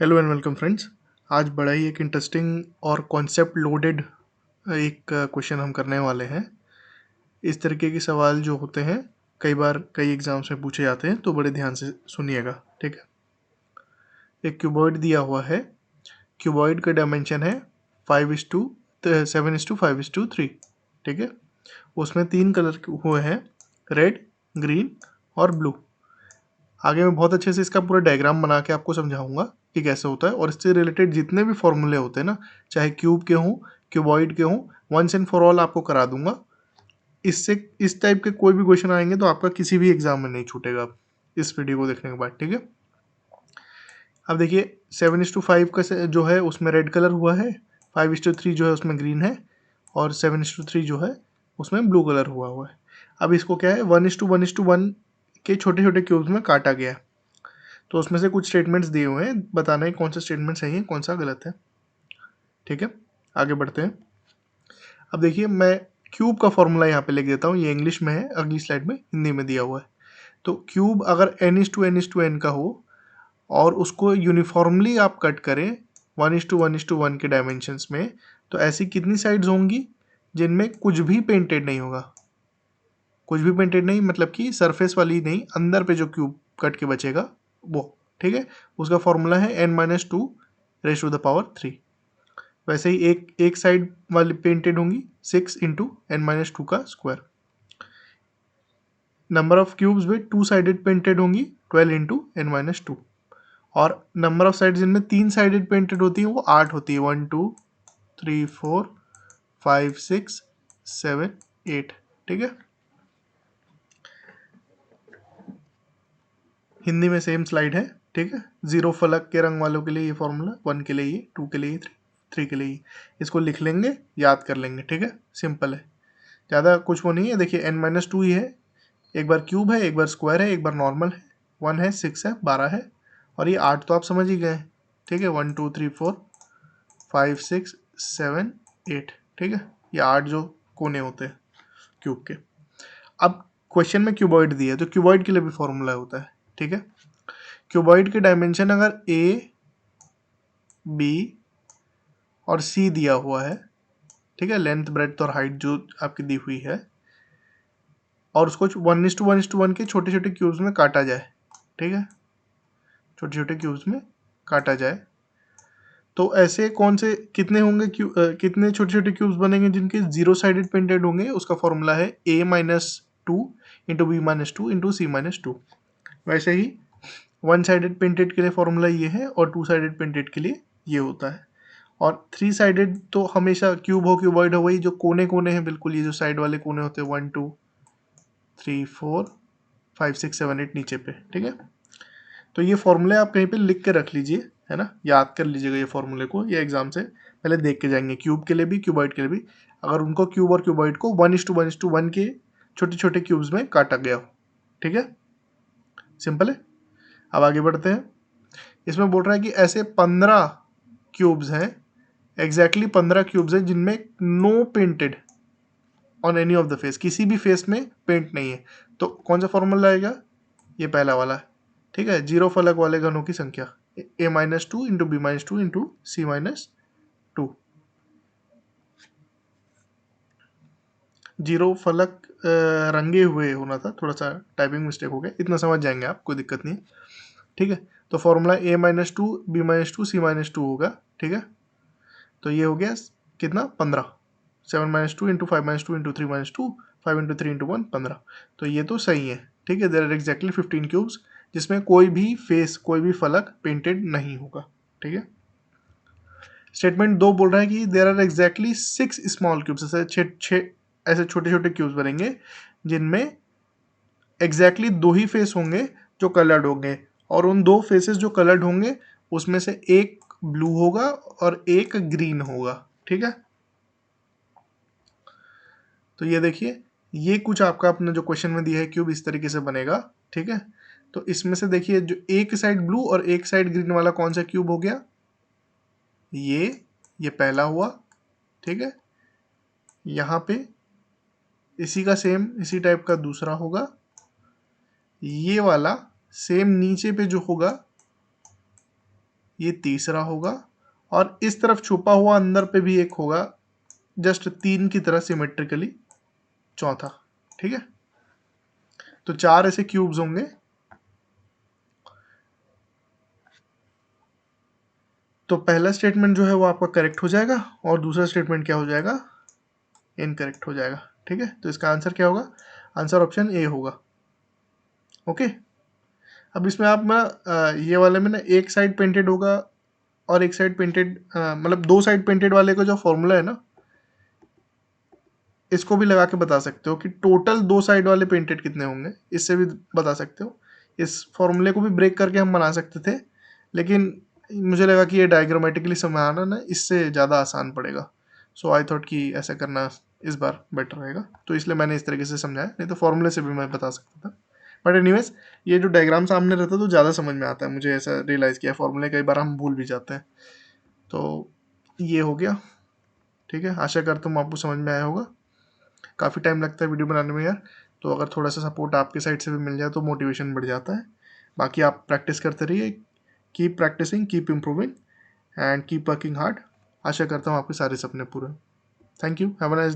Hello and welcome friends. आज बड़ा ही एक इंटरेस्टिंग और कॉन्सेप्ट लोडेड एक क्वेश्चन हम करने वाले हैं। इस तरीके के सवाल जो होते हैं कई बार कई एग्जाम्स में पूछे जाते हैं, तो बड़े ध्यान से सुनिएगा। ठीक है, एक क्यूबॉइड दिया हुआ है। क्यूबॉइड का डायमेंशन है 5:7:5:3। ठीक है, उसमें 3 कलर हुए हैं, रेड, ग्रीन और ब्लू। आगे मैं बहुत अच्छे से इसका पूरा डायग्राम बना के आपको समझाऊंगा कि कैसे होता है, और इससे रिलेटेड जितने भी फॉर्मूले होते हैं ना, चाहे क्यूब के हों, क्यूबॉइड के हों, वंस एंड फॉर ऑल आपको करा दूंगा। इससे इस टाइप के कोई भी क्वेश्चन आएंगे तो आपका किसी भी एग्जाम में नहीं छूटेगा इस वीडियो को देखने के बाद। ठीक है, अब देखिए 7:5 का जो है उसमें रेड कलर हुआ है, 5:3 जो है उसमें ग्रीन है, और 7:3 जो है उसमें ब्लू कलर हुआ है। अब इसको क्या है 1:1:1 के छोटे छोटे क्यूब्स में काटा गया है। तो उसमें से कुछ स्टेटमेंट्स दिए हुए हैं, बताना है कौन सा स्टेटमेंट सही है कौन सा गलत है। ठीक है, आगे बढ़ते हैं। अब देखिए मैं क्यूब का फॉर्मूला यहाँ पे लिख देता हूँ, ये इंग्लिश में है, अगली स्लाइड में हिंदी में दिया हुआ है। तो क्यूब अगर n:n:n का हो और उसको यूनिफॉर्मली आप कट करें 1:1:1 के डायमेंशंस में, तो ऐसी कितनी साइड्स होंगी जिनमें कुछ भी पेंटेड नहीं होगा। कुछ भी पेंटेड नहीं मतलब कि सरफेस वाली नहीं, अंदर पे जो क्यूब कट के बचेगा वो। ठीक है, उसका फॉर्मूला है n-2 3। वैसे ही एक साइड वाली पेंटेड होंगी 6 × n-2 का स्क्वायर। नंबर ऑफ क्यूब्स भी 2 साइडेड पेंटेड होंगी 12 × n-2। और नंबर ऑफ साइड्स जिनमें 3 साइडेड पेंटेड होती है वो 8 होती है, 1 2 3 4 5 6 7 8। ठीक है, हिंदी में सेम स्लाइड है। ठीक है, 0 फलक के रंग वालों के लिए ये फॉर्मूला, 1 के लिए ये, 2 के लिए ये, 3 के लिए ये। इसको लिख लेंगे, याद कर लेंगे। ठीक है, सिंपल है, ज़्यादा कुछ वो नहीं है। देखिए n-2 ही है, एक बार क्यूब है, एक बार स्क्वायर है, एक बार नॉर्मल है। 1 है, 6 है, 12 है, और ये 8 तो आप समझ ही गए। ठीक है, 1 2 3 4 5 6 7 8। ठीक है, ये 8 जो कोने होते हैं क्यूब के। अब क्वेश्चन में क्यूबॉइड दिया है तो क्यूबॉइड के लिए भी फॉर्मूला होता है। ठीक है, क्यूबॉइड के डायमेंशन अगर ए, बी और सी दिया हुआ है, ठीक है, लेंथ, ब्रेड्थ और हाइट जो आपकी दी हुई है, और उसको 1:1:1 के छोटे छोटे क्यूब्स में काटा जाए। ठीक है, छोटे छोटे क्यूब्स में काटा जाए, तो ऐसे कौन से कितने होंगे कितने छोटे छोटे क्यूब्स बनेंगे जिनके 0 साइडेड पेंटेड होंगे। उसका फॉर्मूला है a-2 × b-2 × c-2। वैसे ही 1 साइडेड पेंटेड के लिए फॉर्मूला ये है, और 2 साइडेड पेंटेड के लिए ये होता है। और 3 साइडेड तो हमेशा क्यूब हो क्यूबॉइड हो, वही जो कोने कोने हैं बिल्कुल, ये जो साइड वाले कोने होते हैं 1 2 3 4 5 6 7 8 नीचे पे। ठीक है, तो ये फॉर्मूले आप कहीं पे लिख के रख लीजिए, है ना, याद कर लीजिएगा ये फॉर्मूले को। ये एग्जाम से पहले देख के जाएंगे, क्यूब के लिए भी क्यूबॉइड के लिए भी। अगर उनको क्यूब और क्यूबॉइड को 1:1:1 के छोटे छोटे क्यूब्स में काटा गया हो। ठीक है, सिंपल है। अब आगे बढ़ते हैं। इसमें बोल रहा है कि ऐसे 15 क्यूब्स हैं, एग्जैक्टली 15 क्यूब्स हैं जिनमें no painted on any of the face, किसी भी फेस में पेंट नहीं है। तो कौन सा फॉर्मूला आएगा, ये पहला वाला है। ठीक है, 0 फलक वाले घनों की संख्या a-2 × b-2 × c-2। 0 फलक रंगे हुए होना था, थोड़ा सा टाइपिंग मिस्टेक हो गया, इतना समझ जाएंगे आप, कोई दिक्कत नहीं। ठीक है, तो फॉर्मूला a-2 b-2 c-2 होगा। ठीक है, तो ये हो गया कितना, 15। 7-2 × 5-2 × 3-2 5 × 3 × 1 15। तो ये तो सही है। ठीक है, देयर आर एग्जैक्टली 15 क्यूब्स जिसमें कोई भी फेस, कोई भी फलक पेंटेड नहीं होगा। ठीक है, स्टेटमेंट 2 बोल रहा है कि there are exactly 6 small cubes, ऐसे छोटे छोटे क्यूब्स बनेंगे जिनमें एग्जैक्टली 2 ही फेस होंगे जो कलर्ड होंगे, और उन 2 फेसेस जो कलर्ड होंगे उसमें से एक ब्लू होगा और एक ग्रीन होगा। ठीक है, तो ये देखिए, ये कुछ आपका अपना जो क्वेश्चन में दिया है क्यूब इस तरीके से बनेगा। ठीक है, तो इसमें से देखिए जो एक साइड ब्लू और एक साइड ग्रीन वाला कौन सा क्यूब हो गया, ये पहला हुआ। ठीक है, यहाँ पे इसी का सेम इसी टाइप का दूसरा होगा, ये वाला सेम नीचे पे जो होगा ये तीसरा होगा, और इस तरफ छुपा हुआ अंदर पे भी एक होगा, जस्ट 3 की तरह सिमेट्रिकली चौथा। ठीक है, तो 4 ऐसे क्यूब्स होंगे। तो पहला स्टेटमेंट जो है वो आपका करेक्ट हो जाएगा, और दूसरा स्टेटमेंट क्या हो जाएगा, इनकरेक्ट हो जाएगा। ठीक है, तो इसका आंसर क्या होगा, आंसर ऑप्शन ए होगा। ओके, अब इसमें आप ना ये वाले में ना एक साइड पेंटेड होगा और एक साइड पेंटेड, मतलब 2 साइड पेंटेड वाले का जो फॉर्मूला है ना, इसको भी लगा के बता सकते हो कि टोटल 2 साइड वाले पेंटेड कितने होंगे, इससे भी बता सकते हो। इस फॉर्मूले को भी ब्रेक करके हम बना सकते थे, लेकिन मुझे लगा कि ये डायग्रामेटिकली समझाना ना इससे ज़्यादा आसान पड़ेगा। सो आई थॉट कि ऐसा करना इस बार बेटर रहेगा, तो इसलिए मैंने इस तरीके से समझाया, नहीं तो फॉर्मूले से भी मैं बता सकता था। बट एनीवेज, ये जो डायग्राम सामने रहता है तो ज़्यादा समझ में आता है, मुझे ऐसा रियलाइज़ किया। फॉर्मूले कई बार हम भूल भी जाते हैं। तो ये हो गया। ठीक है, आशा करता हूँ आपको समझ में आया होगा। काफ़ी टाइम लगता है वीडियो बनाने में यार, तो अगर थोड़ा सा सपोर्ट आपके साइड से भी मिल जाए तो मोटिवेशन बढ़ जाता है। बाकी आप प्रैक्टिस करते रहिए, keep practising, keep improving and keep working hard. आशा करता हूँ आपके सारे सपने पूरे। Thank you, have a nice